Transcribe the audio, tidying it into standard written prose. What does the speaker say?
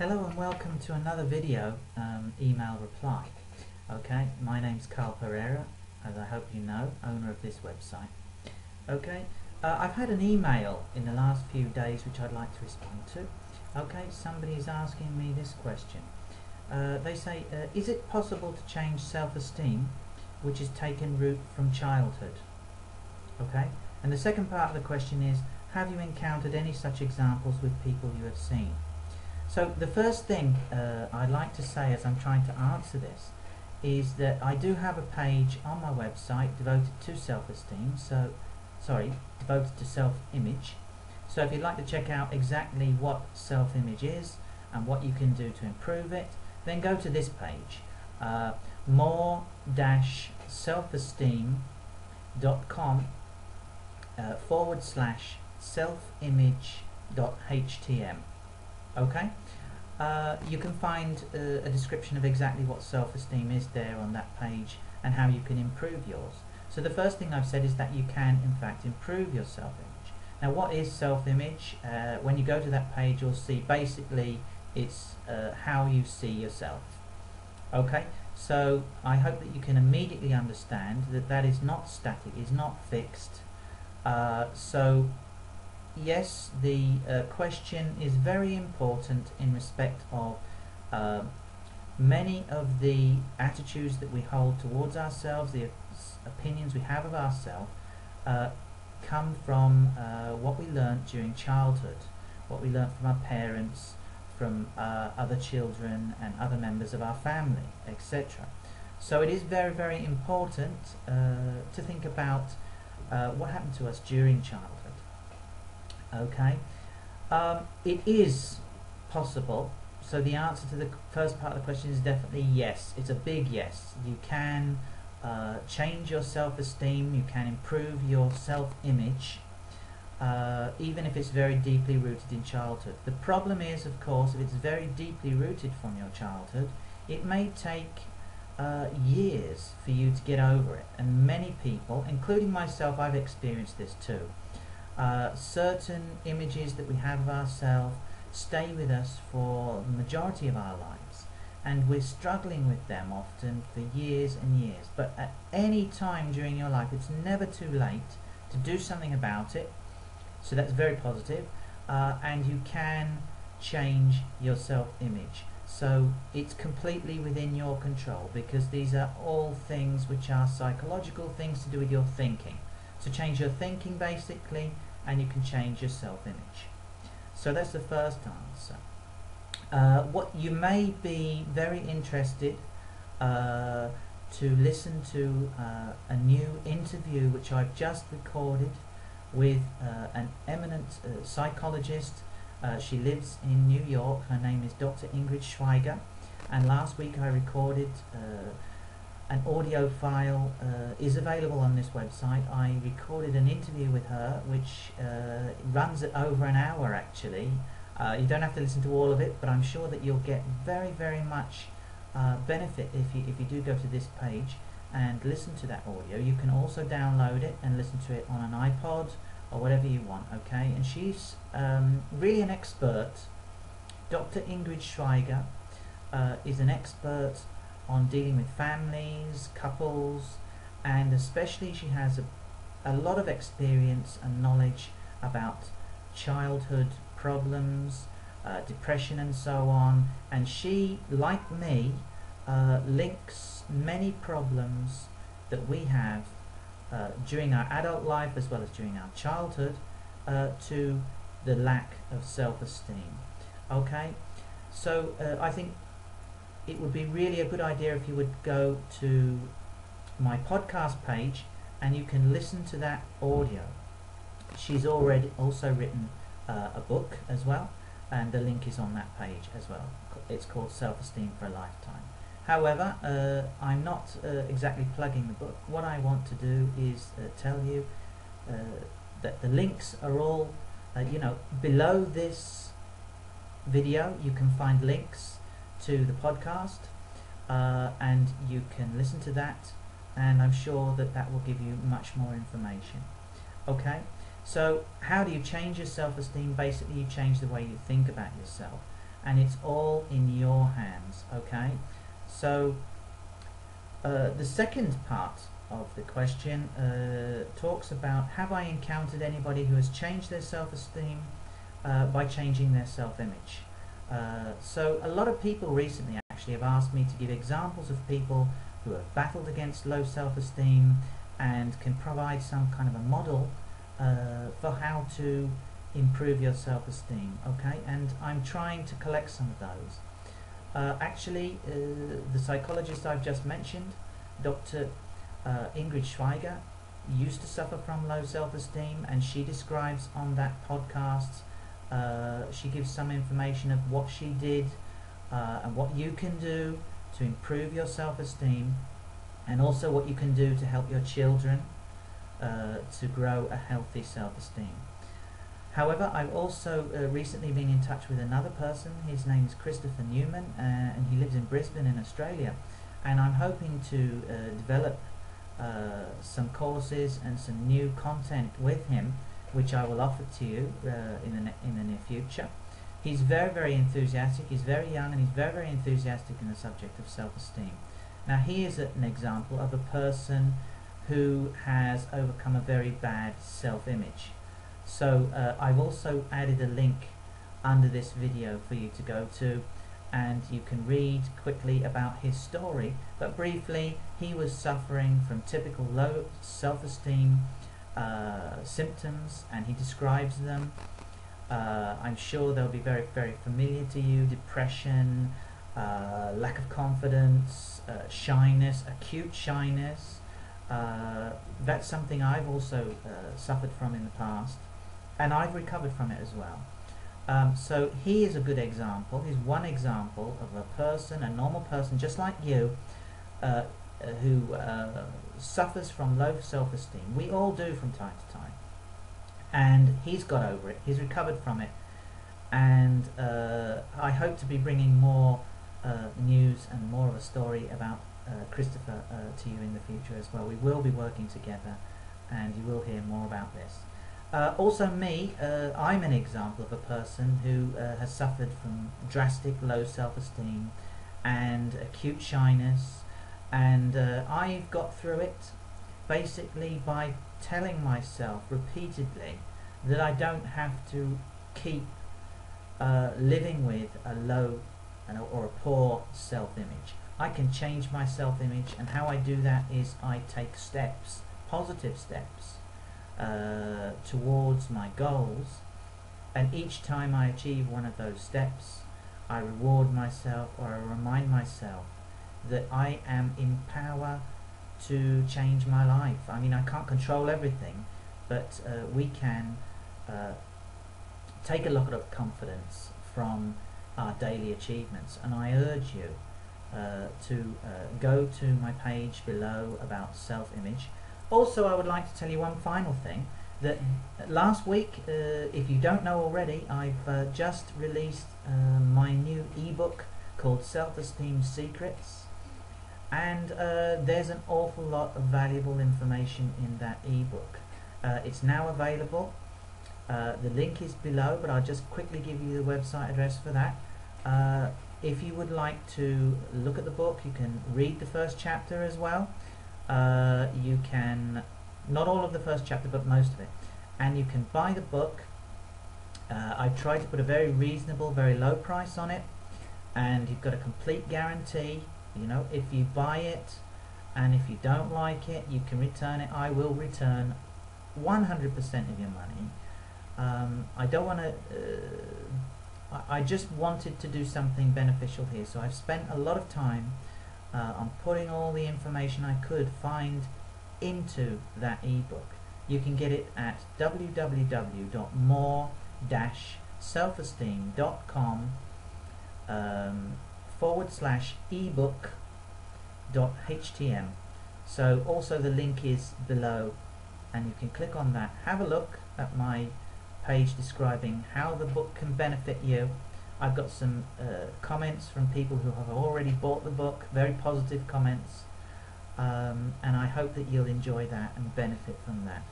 Hello and welcome to another video email reply. Okay, my name's Carl Pereira, as I hope you know, owner of this website. Okay, I've had an email in the last few days which I'd like to respond to. Okay, somebody's asking me this question. They say, is it possible to change self-esteem which is taken root from childhood? Okay, and the second part of the question is, have you encountered any such examples with people you have seen? So the first thing I'd like to say as I'm trying to answer this is that I do have a page on my website devoted to self-esteem, devoted to self-image. So if you'd like to check out exactly what self-image is and what you can do to improve it, then go to this page, more-selfesteem.com /selfimage.htm. Okay, you can find a description of exactly what self-esteem is there on that page and how you can improve yours. So the first thing I've said is that you can in fact improve your self-image. Now what is self-image? When you go to that page you'll see basically it's how you see yourself. Okay, so I hope that you can immediately understand that that is not static, is not fixed. So yes, the question is very important in respect of many of the attitudes that we hold towards ourselves, the opinions we have of ourselves, come from what we learnt during childhood, what we learnt from our parents, from other children and other members of our family, etc. So it is very, very important to think about what happened to us during childhood. Okay, it is possible. So the answer to the first part of the question is definitely yes. It's a big yes. You can change your self-esteem, you can improve your self-image, even if it's very deeply rooted in childhood. The problem is, of course, if it's very deeply rooted from your childhood, it may take years for you to get over it. And many people, including myself, I've experienced this too. Certain images that we have of ourselves stay with us for the majority of our lives, and we're struggling with them often for years and years. But at any time during your life, it's never too late to do something about it. So that's very positive, and you can change your self-image. So it's completely within your control, because these are all things which are psychological things to do with your thinking. So change your thinking basically, and you can change your self-image. So that's the first answer. What you may be very interested to listen to a new interview which I've just recorded with an eminent psychologist. She lives in New York. Her name is Dr. Ingrid Schweiger, and last week I recorded an audio file is available on this website. I recorded an interview with her which runs at over an hour actually. You don't have to listen to all of it, but I'm sure that you'll get very, very much benefit if you do go to this page and listen to that audio. You can also download it and listen to it on an iPod or whatever you want, okay? And she's really an expert. Dr. Ingrid Schweiger is an expert on dealing with families, couples, and especially she has a lot of experience and knowledge about childhood problems, depression and so on, and she, like me, links many problems that we have during our adult life as well as during our childhood to the lack of self-esteem. Okay, so I think it would be really a good idea if you would go to my podcast page and you can listen to that audio. She's already also written a book as well, and the link is on that page as well. It's called Self-Esteem for a Lifetime. However, I'm not exactly plugging the book. What I want to do is tell you that the links are all below this video. You can find links to the podcast and you can listen to that, and I'm sure that that will give you much more information. Okay, so how do you change your self-esteem? Basically you change the way you think about yourself. and it's all in your hands. Okay, so the second part of the question talks about, have I encountered anybody who has changed their self-esteem by changing their self-image? So a lot of people recently actually have asked me to give examples of people who have battled against low self-esteem and can provide some kind of a model for how to improve your self-esteem. Okay, and I'm trying to collect some of those. Actually, the psychologist I've just mentioned, Dr. Ingrid Schweiger, used to suffer from low self-esteem, and she describes on that podcast, she gives some information of what she did and what you can do to improve your self-esteem, and also what you can do to help your children to grow a healthy self-esteem. However, I've also recently been in touch with another person. His name is Christopher Newman, and he lives in Brisbane in Australia, and I'm hoping to develop some courses and some new content with him, which I will offer to you in the near future. He's very, very enthusiastic. He's very young, and he's very, very enthusiastic in the subject of self-esteem. Now, he is an example of a person who has overcome a very bad self-image. So I've also added a link under this video for you to go to, and you can read quickly about his story. But briefly, he was suffering from typical low self-esteem symptoms, and he describes them. I'm sure they'll be very, very familiar to you: depression, lack of confidence, shyness, acute shyness. That's something I've also suffered from in the past, and I've recovered from it as well. So he is a good example. He's one example of a person, a normal person just like you, who suffers from low self-esteem. We all do from time to time, and he's got over it. He's recovered from it, and I hope to be bringing more news and more of a story about Christopher to you in the future as well. We will be working together, and you will hear more about this. Also me, I'm an example of a person who has suffered from drastic low self-esteem and acute shyness, and I've got through it basically by telling myself repeatedly that I don't have to keep living with a low or a poor self-image. I can change my self-image, and how I do that is I take steps, positive steps, towards my goals, and each time I achieve one of those steps, I reward myself, or I remind myself that I am in power to change my life. I mean, I can't control everything, but we can take a lot of confidence from our daily achievements, and I urge you to go to my page below about self-image. Also, I would like to tell you one final thing, that last week, if you don't know already, I've just released my new ebook called Self-Esteem Secrets, and there's an awful lot of valuable information in that ebook. It's now available. The link is below, but I'll just quickly give you the website address for that. If you would like to look at the book, you can read the first chapter as well. You can, not all of the first chapter, but most of it, and you can buy the book. I tried to put a very reasonable, very low price on it, and you've got a complete guarantee. You know, if you buy it and if you don't like it, you can return it. I will return 100% of your money. I don't want to I just wanted to do something beneficial here, so I've spent a lot of time on putting all the information I could find into that ebook. You can get it at www.more-selfesteem.com /ebook.htm. So also the link is below, and you can click on that. Have a look at my page describing how the book can benefit you. I've got some comments from people who have already bought the book, very positive comments, and I hope that you'll enjoy that and benefit from that.